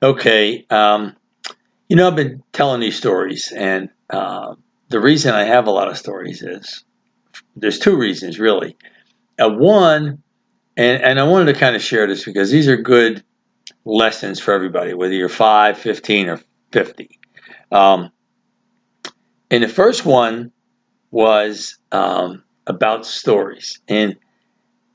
Okay. I've been telling these stories, and the reason I have a lot of stories is there's two reasons, really. One, and I wanted to kind of share this because these are good lessons for everybody, whether you're 5, 15, or 50. Um, and the first one was about stories. And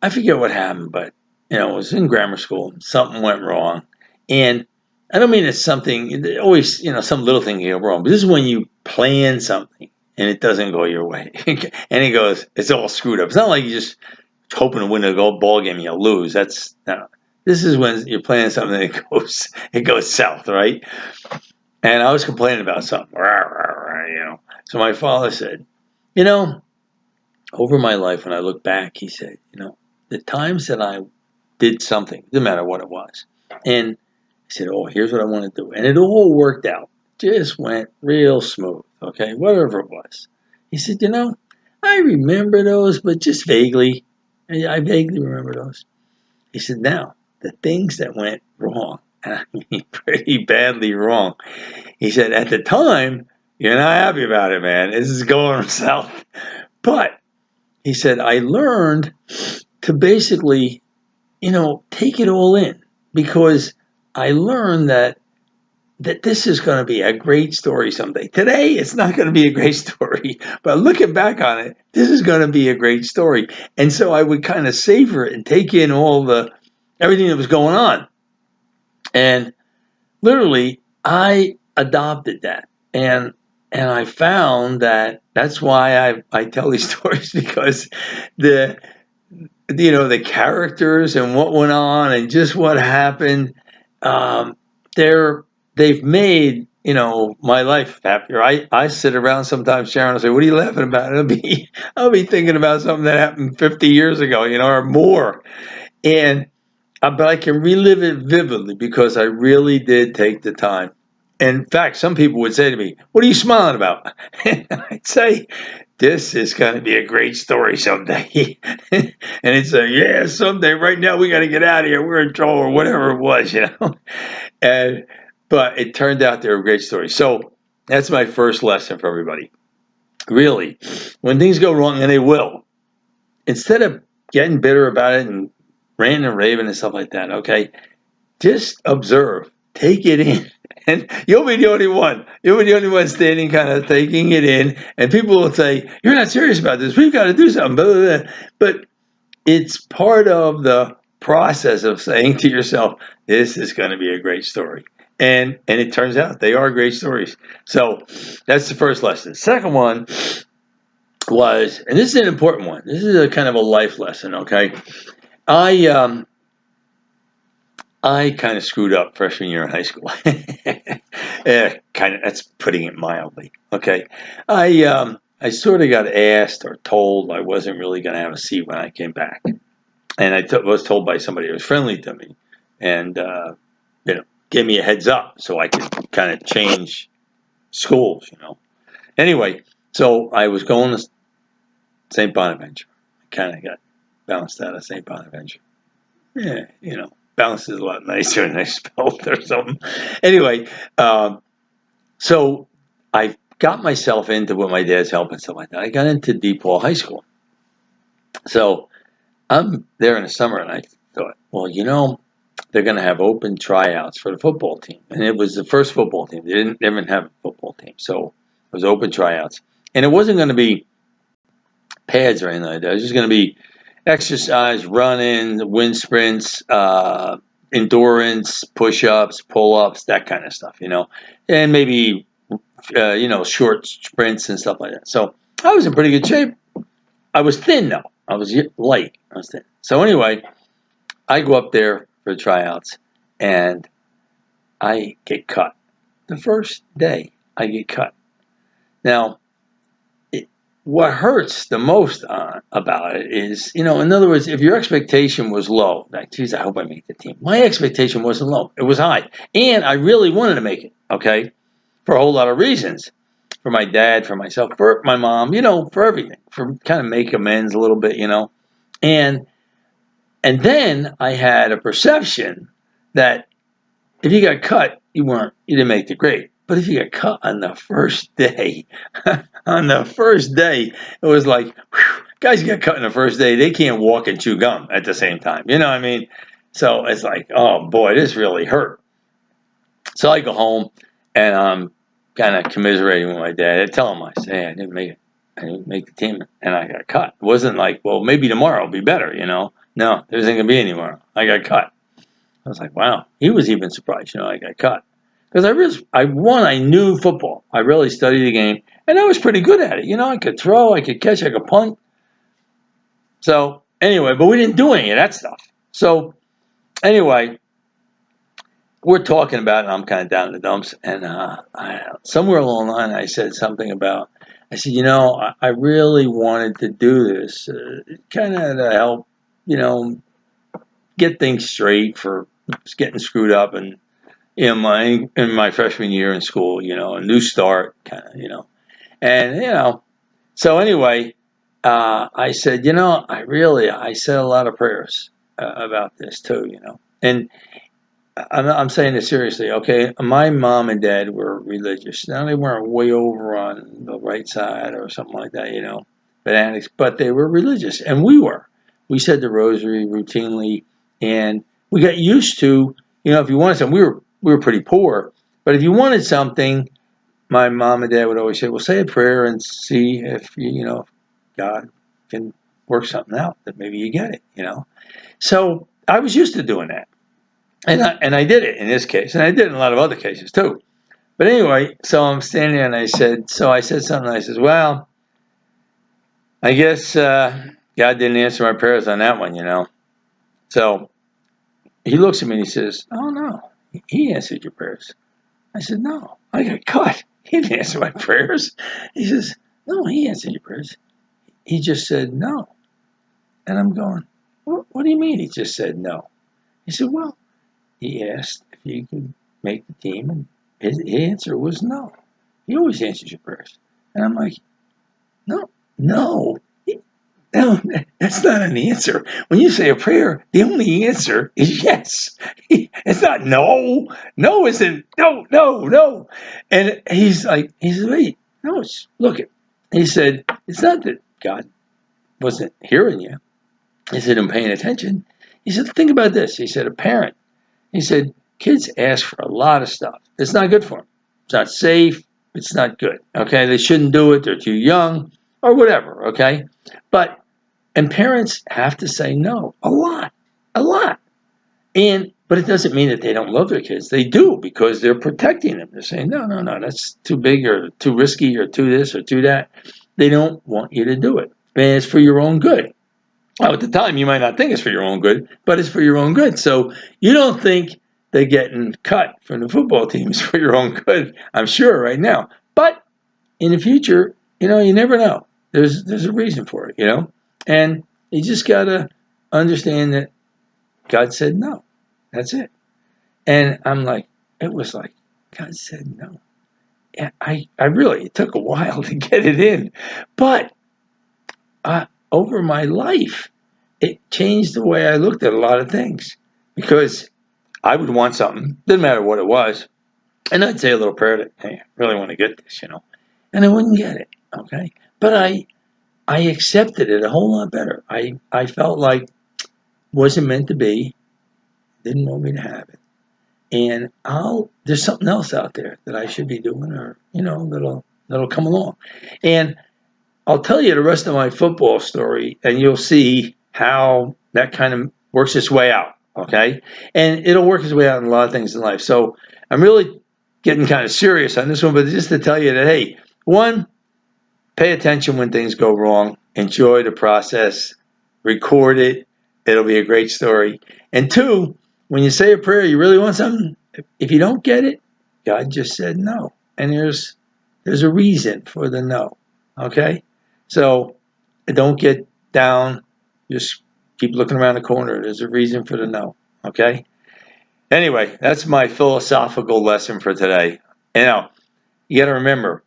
I forget what happened, but it was in grammar school. Something went wrong, and I don't mean it's something. Always, some little thing can go wrong. But this is when you plan something and it doesn't go your way, and it's all screwed up. It's not like you just hoping to win a gold ball game and you lose. That's no. This is when you're planning something and it goes south, right? And I was complaining about something, So my father said, you know, over my life, when I look back, he said, the times that I did something, no matter what it was, and I said, oh, here's what I want to do. And it all worked out. Just went real smooth, okay, whatever it was. He said, I remember those, but just vaguely. I vaguely remember those. He said, now, the things that went wrong, and I mean pretty badly wrong. He said, at the time, you're not happy about it, man. This is going south. But he said, I learned to basically, take it all in because I learned that this is going to be a great story someday. Today, it's not going to be a great story, but looking back on it, this is going to be a great story. And so I would kind of savor it and take in everything that was going on. And literally, I adopted that. And I found that that's why I tell these stories because the the characters and what went on and just what happened, um, they've made my life happier. I sit around sometimes, Sharon, and say, "What are you laughing about?" I'll be thinking about something that happened 50 years ago, or more, and but I can relive it vividly because I really did take the time. In fact, some people would say to me, "What are you smiling about?" And I'd say, "This is going to be a great story someday." And it's say, "Yeah, someday. Right now, we got to get out of here. We're in trouble," or whatever it was. And but it turned out they were great stories. So that's my first lesson for everybody. Really, when things go wrong, and they will, instead of getting bitter about it and ranting and raving and stuff like that, okay, just observe, take it in. And you'll be the only one. You'll be the only one standing kind of taking it in. And people will say, "You're not serious about this. We've got to do something." Blah, blah, blah. But it's part of the process of saying to yourself, this is going to be a great story. And it turns out they are great stories. So that's the first lesson. Second one was, and this is an important one. This is a kind of a life lesson, okay? I I kind of screwed up freshman year in high school. That's putting it mildly. Okay, I sort of got asked or told I wasn't really going to have a seat when I came back, and was told by somebody who was friendly to me, and gave me a heads up so I could kind of change schools. Anyway, so I was going to St. Bonaventure. I kind of got bounced out of St. Bonaventure. Yeah. Bounce is a lot nicer than I spelled or something. Anyway, so I got myself into with my dad's help and stuff like that. I got into DePaul High School. So I'm there in the summer, and I thought, well, they're going to have open tryouts for the football team. And it was the first football team. They didn't even have a football team. So it was open tryouts. And it wasn't going to be pads or anything like that. It was just going to be exercise, running, wind sprints, endurance, push-ups, pull-ups, that kind of stuff. And maybe, short sprints and stuff like that. So I was in pretty good shape. I was thin, though. I was light. I was thin. So anyway, I go up there for the tryouts, and I get cut. The first day, I get cut. Now, what hurts the most about it is, in other words, if your expectation was low, like, geez, I hope I make the team. My expectation wasn't low. It was high. And I really wanted to make it, okay, for a whole lot of reasons. For my dad, for myself, for my mom, for everything. For kind of make amends a little bit. And then I had a perception that if you got cut, you didn't make the grade. But if you got cut on the first day, on the first day, it was like, whew, guys get cut on the first day, they can't walk and chew gum at the same time. You know what I mean? So it's like, oh boy, this really hurt. So I go home and I'm kind of commiserating with my dad. I tell him, I say, hey, I didn't make it. I didn't make the team and I got cut. It wasn't like, well, maybe tomorrow will be better, you know? No, there isn't going to be any tomorrow. I got cut. I was like, wow. He was even surprised, I got cut. Because I knew football. I really studied the game, and I was pretty good at it. I could throw, I could catch, I could punt. So, anyway, but we didn't do any of that stuff. So, anyway, we're talking about it, and I'm kind of down in the dumps. And somewhere along the line, I said something about, I said, I really wanted to do this, kind of to help, get things straight for getting screwed up and in my freshman year in school, a new start kind of, and so anyway, I said, I said a lot of prayers about this too, and I'm saying this seriously, okay? My mom and dad were religious. Now they weren't way over on the right side or something like that, fanatics, but they were religious, and we were. We said the rosary routinely, and we got used to, if you wanted something, we were pretty poor, but if you wanted something, my mom and dad would always say, well, say a prayer and see if God can work something out that maybe you get it, So I was used to doing that. And I did it in this case, and I did it in a lot of other cases too. But anyway, so I'm standing there and I said something. I says, well, I guess God didn't answer my prayers on that one, So he looks at me and he says, oh no, he answered your prayers. I said, no, I got caught. He didn't answer my prayers. He says, no, he answered your prayers. He just said no. And I'm going, what do you mean he just said no? He said, well, he asked if you could make the team, and his answer was no. He always answers your prayers. And I'm like, no, no, that's not an answer. When you say a prayer, the only answer is yes. It's not no. No isn't, no, no, no. And he said, wait, no, look it. He said, it's not that God wasn't hearing you. He said, I'm paying attention. He said, think about this. He said, a parent. He said, kids ask for a lot of stuff. It's not good for them. It's not safe. It's not good. Okay, they shouldn't do it. They're too young or whatever. Okay, and parents have to say no a lot. But it doesn't mean that they don't love their kids. They do, because they're protecting them. They're saying, no, that's too big or too risky or too this or too that. They don't want you to do it. And it's for your own good. Now, at the time, you might not think it's for your own good, but it's for your own good. So you don't think they're getting cut from the football team is for your own good, I'm sure, right now. But in the future, you never know. There's a reason for it, And you just got to understand that God said no. That's it. And I'm like, it was like, God said no. And it took a while to get it in. But over my life, it changed the way I looked at a lot of things, because I would want something, didn't matter what it was, and I'd say a little prayer that, hey, I really want to get this, and I wouldn't get it, okay? But I accepted it a whole lot better. I felt like wasn't meant to be, didn't want me to have it, and there's something else out there that I should be doing, or that'll come along, and I'll tell you the rest of my football story, and you'll see how that kind of works its way out, okay? And it'll work its way out in a lot of things in life. So I'm really getting kind of serious on this one, but just to tell you that, hey, one, pay attention when things go wrong. Enjoy the process. Record it. It'll be a great story. And two, when you say a prayer, you really want something, if you don't get it, God just said no. And there's a reason for the no, okay? So don't get down. Just keep looking around the corner. There's a reason for the no. Okay? Anyway, that's my philosophical lesson for today. You got to remember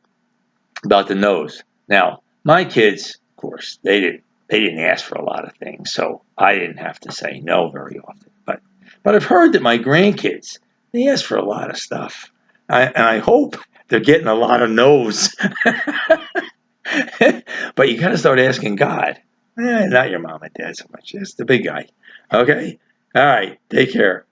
about the no's. Now, my kids, of course, they didn't ask for a lot of things, so I didn't have to say no very often. But I've heard that my grandkids, They ask for a lot of stuff. And I hope they're getting a lot of no's. But you got to start asking God. Not your mom and dad so much. It's the big guy. Okay? All right. Take care.